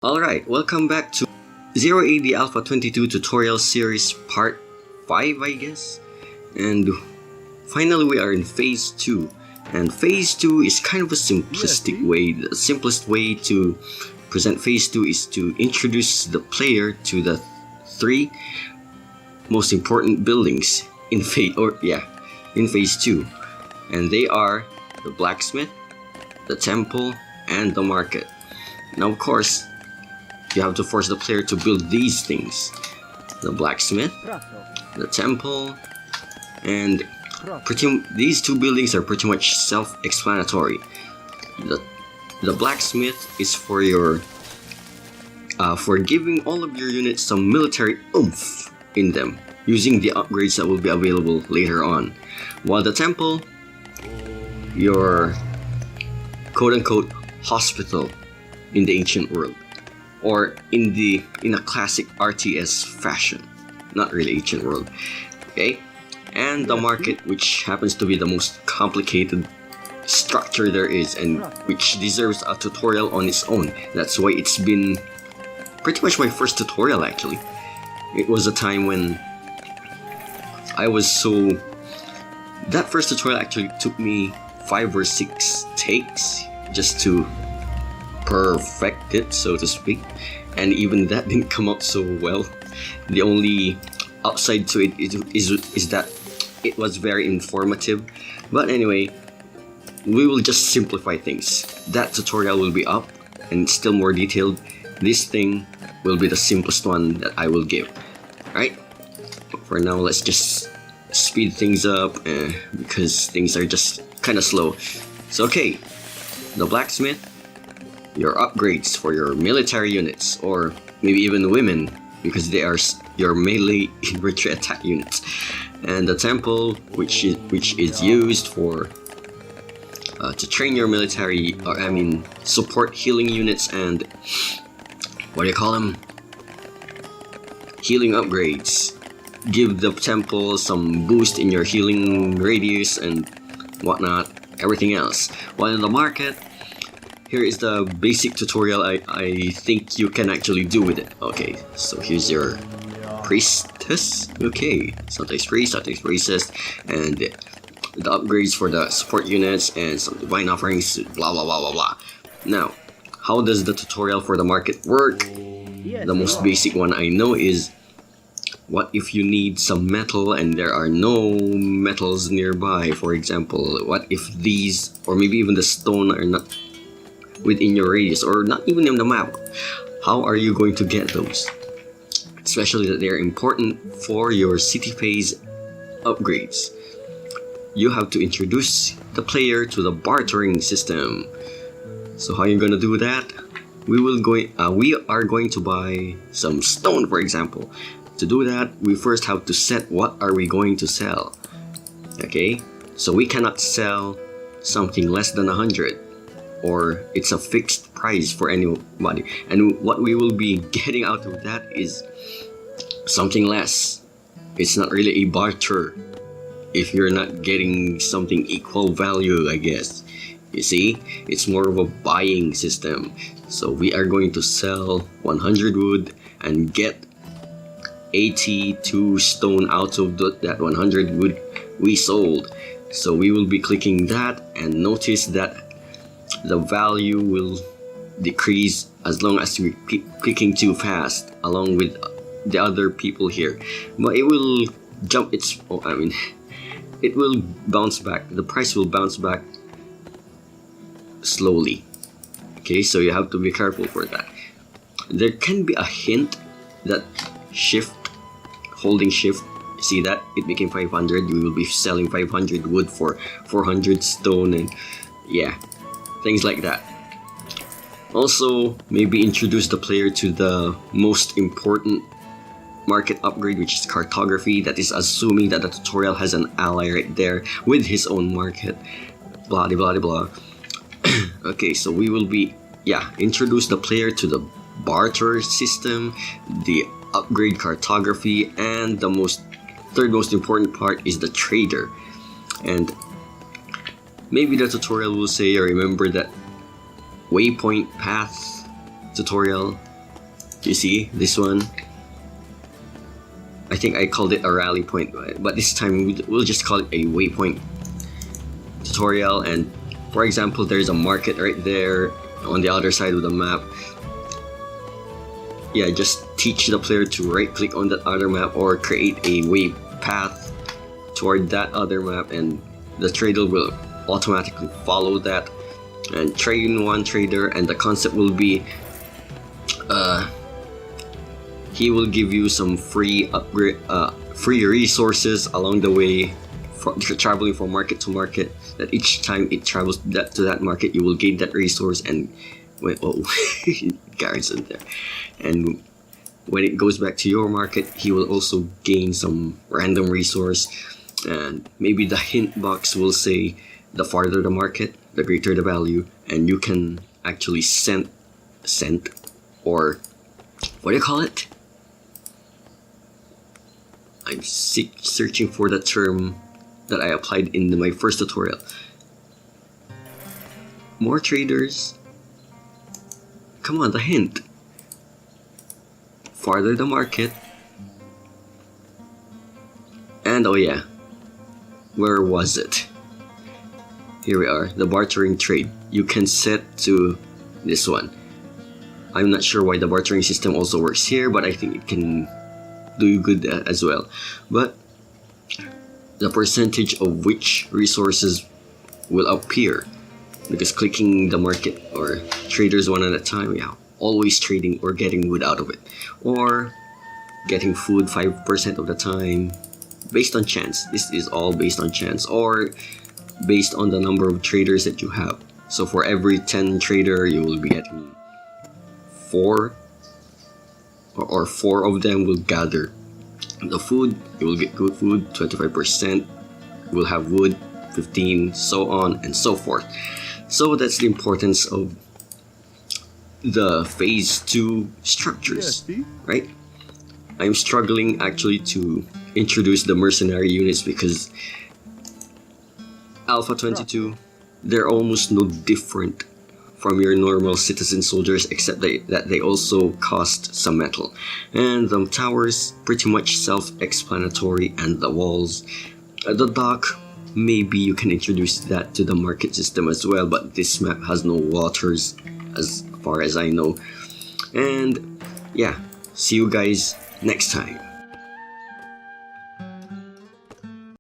Alright, welcome back to 0AD Alpha 22 tutorial series part 5, I guess. And finally we are in phase 2. And phase 2 is kind of a simplistic way. The simplest way to present phase 2 is to introduce the player to the 3 most important buildings in phase in phase 2. And they are the blacksmith, the temple, and the market. Now of course, you have to force the player to build these things: the blacksmith, the temple, and these two buildings are pretty much self-explanatory. The blacksmith is for your for giving all of your units some military oomph in them, using the upgrades that will be available later on. While the temple, your quote-unquote hospital in the ancient world, or in a classic RTS fashion, not really ancient world, okay? And the market, which happens to be the most complicated structure there is, and which deserves a tutorial on its own. That's why it's been pretty much my first tutorial actually. It was a time when that first tutorial actually took me 5 or 6 takes just to perfect it, so to speak, and even that didn't come out so well. The only upside to it is that it was very informative. But anyway, we will just simplify things. That tutorial will be up and still more detailed. This thing will be the simplest one that I will give. Alright, for now let's just speed things up because things are just kind of slow. So okay, the blacksmith, your upgrades for your military units, or maybe even women, because they are your melee infantry attack units, and the temple, which is used for to train your military, or support healing units and what do you call them? Healing upgrades. Give the temple some boost in your healing radius and whatnot. Everything else. While in the market, here is the basic tutorial I think you can actually do with it. Okay, so here's your priestess. Okay, sometimes priest, sometimes priestess, and the upgrades for the support units and some divine offerings, blah blah blah blah blah. Now, how does the tutorial for the market work? The most basic one I know is, what if you need some metal and there are no metals nearby? For example, what if these, or maybe even the stone, are not within your radius, or not even in the map? How are you going to get those? Especially that they're important for your city phase upgrades. You have to introduce the player to the bartering system. So how are you gonna do that? We are going to buy some stone, for example. To do that, we first have to set what are we going to sell. Okay, so we cannot sell something less than 100, or it's a fixed price for anybody, and what we will be getting out of that is something less. It's not really a barter if you're not getting something equal value, I guess. You see, it's more of a buying system. So we are going to sell 100 wood and get 82 stone out of that 100 wood we sold. So we will be clicking that, and notice that the value will decrease as long as we keep clicking too fast along with the other people here. But it will jump it will bounce back. The price will bounce back slowly. Okay, so you have to be careful for that. There can be a hint that holding shift, see that? It became 500. We will be selling 500 wood for 400 stone, and yeah, things like that. Also, maybe introduce the player to the most important market upgrade, which is cartography. That is assuming that the tutorial has an ally right there with his own market. Blah blah blah blah. Okay, so we will be introduce the player to the barter system, the upgrade cartography, and the third most important part is the trader. And maybe the tutorial will say, or remember that waypoint path tutorial, You see this one? I think I called it a rally point, but this time we'll just call it a waypoint tutorial. And for example, there's a market right there on the other side of the map. Yeah, just teach the player to right click on that other map or create a way path toward that other map, and the trader will automatically follow that and train one trader. And the concept will be he will give you some free upgrade, free resources along the way, traveling from market to market. That each time it travels to that market, you will gain that resource. And garrison there. And when it goes back to your market, he will also gain some random resource. And maybe the hint box will say, the farther the market, the greater the value. And you can actually scent, or what do you call it? I'm searching for the term that I applied in my first tutorial. More traders. Come on, the hint. Farther the market. And oh yeah, where was it? Here we are, the bartering trade. You can set to this one. I'm not sure why the bartering system also works here, but I think it can do good as well. But the percentage of which resources will appear, because clicking the market or traders one at a time, yeah, always trading or getting wood out of it, or getting food 5% of the time based on chance. This is all based on chance, or based on the number of traders that you have. So for every 10 trader, you will be getting 4, or 4 of them will gather the food. You will get good food, 25% will have wood, 15, so on and so forth. So that's the importance of the phase 2 structures, right? I'm struggling actually to introduce the mercenary units because Alpha 22, they're almost no different from your normal citizen soldiers, except that they also cost some metal. And the towers, pretty much self-explanatory, and the walls. The dock, maybe you can introduce that to the market system as well, but this map has no waters as far as I know. And yeah, see you guys next time.